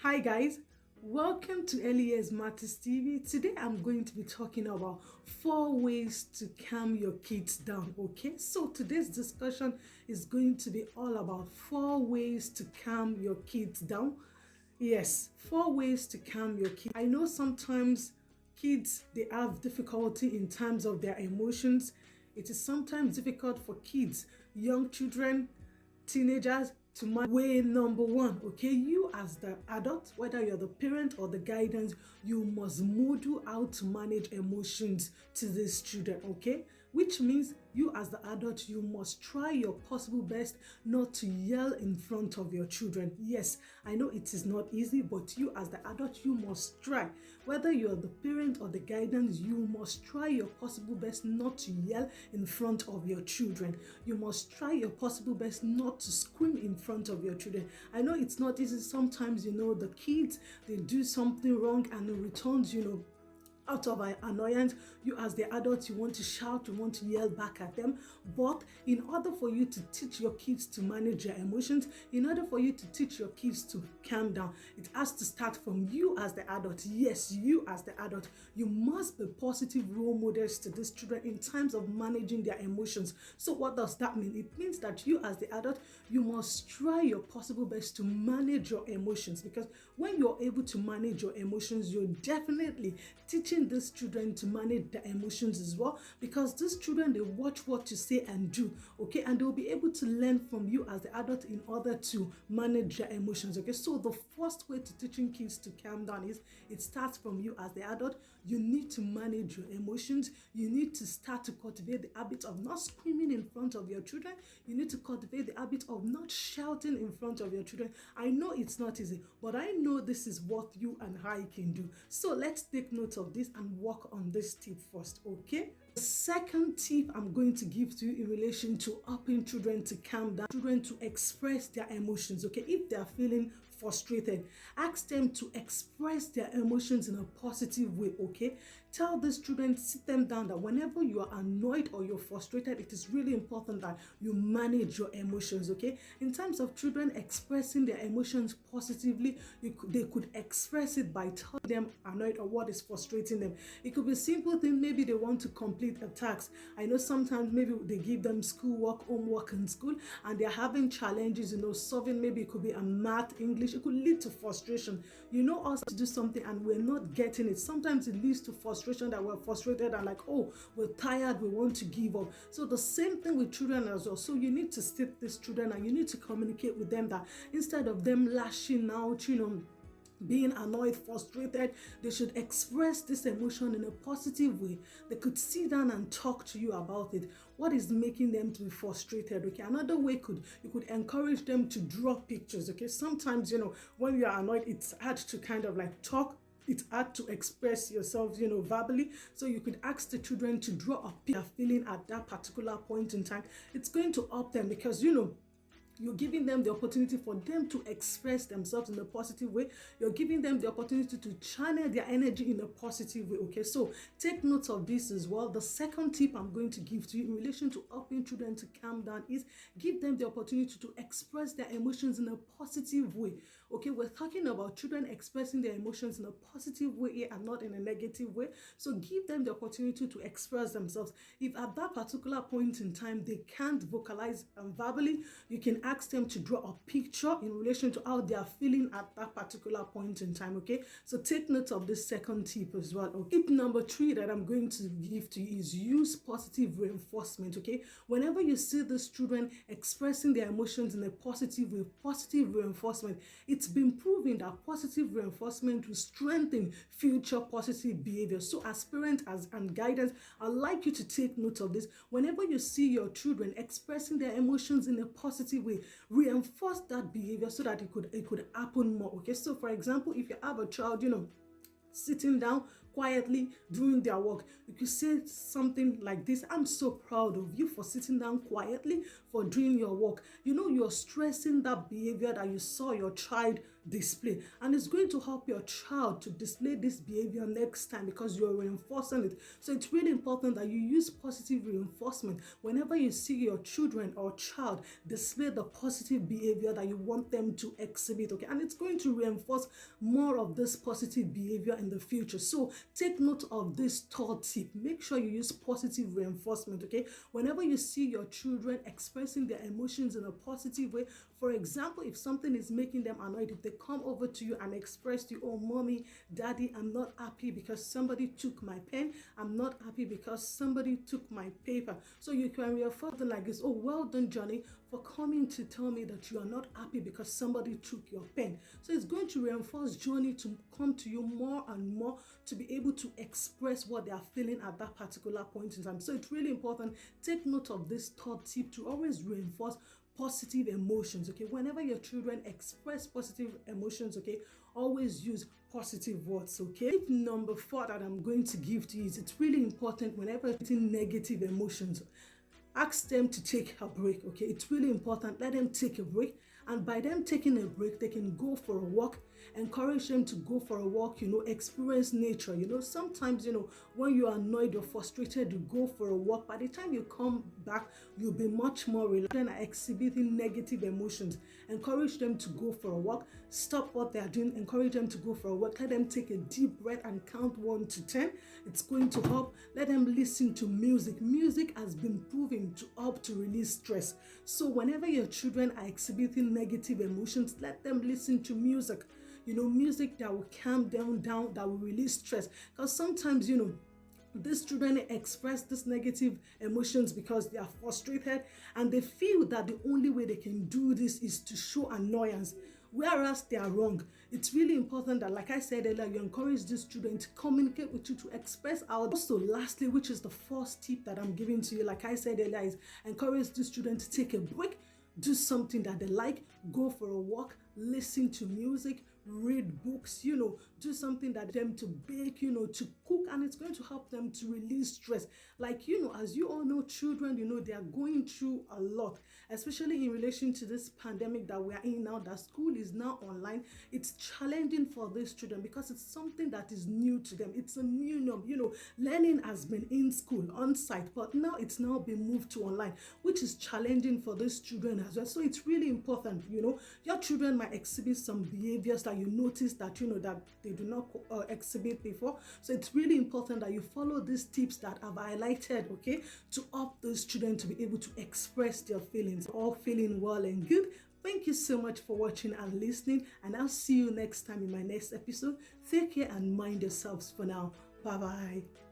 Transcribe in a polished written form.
Hi guys, welcome to Early Years Matters TV. Today I'm going to be talking about 4 ways to calm your kids down. Okay, so today's discussion is going to be all about 4 ways to calm your kids down. Yes, 4 ways to calm your kids. I know sometimes kids they have difficulty in terms of their emotions. It is sometimes difficult for kids, young children, teenagers to manage. Way number one, okay, you as the adult, whether you're the parent or the guidance, you must model how to manage emotions to these children, okay, which means you as the adult, you must try your possible best not to yell in front of your children. Yes, I know it is not easy, but you as the adult, you must try. Whether you're the parent or the guidance, you must try your possible best not to yell in front of your children. You must try your possible best not to scream in front of your children. I know it's not easy. Sometimes, the kids, they do something wrong and it returns, out of annoyance, you as the adult, you want to shout, you want to yell back at them. But in order for you to teach your kids to manage their emotions, in order for you to teach your kids to calm down, it has to start from you as the adult. Yes, you as the adult, you must be positive role models to these children in terms of managing their emotions. So what does that mean? It means that you as the adult, you must try your possible best to manage your emotions, because when you're able to manage your emotions, you're definitely teaching these children to manage their emotions as well, because these children, they watch what you say and do, okay, and they'll be able to learn from you as the adult in order to manage their emotions. Okay, so the first way to teaching kids to calm down is it starts from you as the adult. You need to manage your emotions. You need to start to cultivate the habit of not screaming in front of your children. You need to cultivate the habit of not shouting in front of your children. I know it's not easy, but I know this is what you and I can do. So let's take note of this and work on this tip first, okay? The second tip I'm going to give to you in relation to helping children to calm down, children to express their emotions, okay? If they are feeling frustrated, ask them to express their emotions in a positive way, okay? Tell these children, sit them down, that whenever you are annoyed or you're frustrated, it is really important that you manage your emotions, okay? In terms of children expressing their emotions positively, they could express it by telling them annoyed or what is frustrating them. It could be a simple thing. Maybe they want to complete a task. I know sometimes maybe they give them schoolwork, homework in school, and they're having challenges, solving. Maybe it could be a math, English. It could lead to frustration. Us to do something and we're not getting it. Sometimes it leads to frustration, that we're frustrated and like, oh, we're tired, we want to give up. So the same thing with children as well. So you need to sit these children and you need to communicate with them that instead of them lashing out, being annoyed, frustrated, they should express this emotion in a positive way. They could sit down and talk to you about it. What is making them to be frustrated? Okay, another way you could encourage them to draw pictures. Okay, sometimes when you are annoyed, it's hard to kind of like talk. It's hard to express yourself, verbally. So you could ask the children to draw a picture feeling at that particular point in time. It's going to help them, because you're giving them the opportunity for them to express themselves in a positive way. You're giving them the opportunity to channel their energy in a positive way, okay? So take note of this as well. The second tip I'm going to give to you in relation to helping children to calm down is give them the opportunity to express their emotions in a positive way, okay? We're talking about children expressing their emotions in a positive way and not in a negative way. So give them the opportunity to express themselves. If at that particular point in time they can't vocalize verbally, you can ask them to draw a picture in relation to how they are feeling at that particular point in time, okay? So take note of this second tip as well, okay? Tip number 3 that I'm going to give to you is use positive reinforcement, okay? Whenever you see these children expressing their emotions in a positive way, positive reinforcement, it's been proven that positive reinforcement will strengthen future positive behavior. So as parents and guidance, I'd like you to take note of this. Whenever you see your children expressing their emotions in a positive way, reinforce that behavior so that it could happen more, okay? So for example, if you have a child, sitting down quietly doing their work. You could say something like this: I'm so proud of you for sitting down quietly for doing your work. You're stressing that behavior that you saw your child display, and it's going to help your child to display this behavior next time because you're reinforcing it. So it's really important that you use positive reinforcement whenever you see your children or child display the positive behavior that you want them to exhibit, okay? And it's going to reinforce more of this positive behavior in the future. So take note of this third tip: make sure you use positive reinforcement, okay? Whenever you see your children expressing their emotions in a positive way, for example, if something is making them annoyed, if they come over to you and express to you, oh mommy, daddy, I'm not happy because somebody took my pen, I'm not happy because somebody took my paper. So you can reaffirm something like this: oh, well done, Johnny, for coming to tell me that you are not happy because somebody took your pen. So it's going to reinforce Johnny to come to you more and more to be able to express what they are feeling at that particular point in time. So it's really important. Take note of this third tip to always reinforce positive emotions, okay? Whenever your children express positive emotions, okay, always use positive words, okay? Tip number 4 that I'm going to give to you is: it's really important whenever you're getting negative emotions, ask them to take a break, okay? It's really important. Let them take a break, and by them taking a break, they can go for a walk. Encourage them to go for a walk, experience nature. Sometimes, when you're annoyed or frustrated, you go for a walk. By the time you come back, you'll be much more relaxed. Children are exhibiting negative emotions. Encourage them to go for a walk. Stop what they are doing. Encourage them to go for a walk. Let them take a deep breath and count 1 to 10. It's going to help. Let them listen to music. Music has been proven to help to release stress. So whenever your children are exhibiting negative emotions, let them listen to music. Music that will calm them down, that will release stress. Because sometimes, these children express these negative emotions because they are frustrated and they feel that the only way they can do this is to show annoyance, whereas they are wrong. It's really important that, like I said earlier, you encourage these children to communicate with you, to express out. Also, lastly, which is the first tip that I'm giving to you, like I said earlier, is encourage these children to take a break, do something that they like, go for a walk, listen to music, read books, do something that them to bake, to cook, and it's going to help them to release stress. Like, as you all know, children, they are going through a lot, especially in relation to this pandemic that we are in now, that school is now online. It's challenging for these children because it's something that is new to them. It's a new norm. Learning has been in school on site, but now it's now been moved to online, which is challenging for these children as well. So it's really important. Your children might exhibit some behaviors that you notice that that they do not exhibit before. So it's really important that you follow these tips that I've highlighted, okay, to help those children to be able to express their feelings. All feeling well and good. Thank you so much for watching and listening, and I'll see you next time in my next episode. Take care and mind yourselves for now. Bye bye.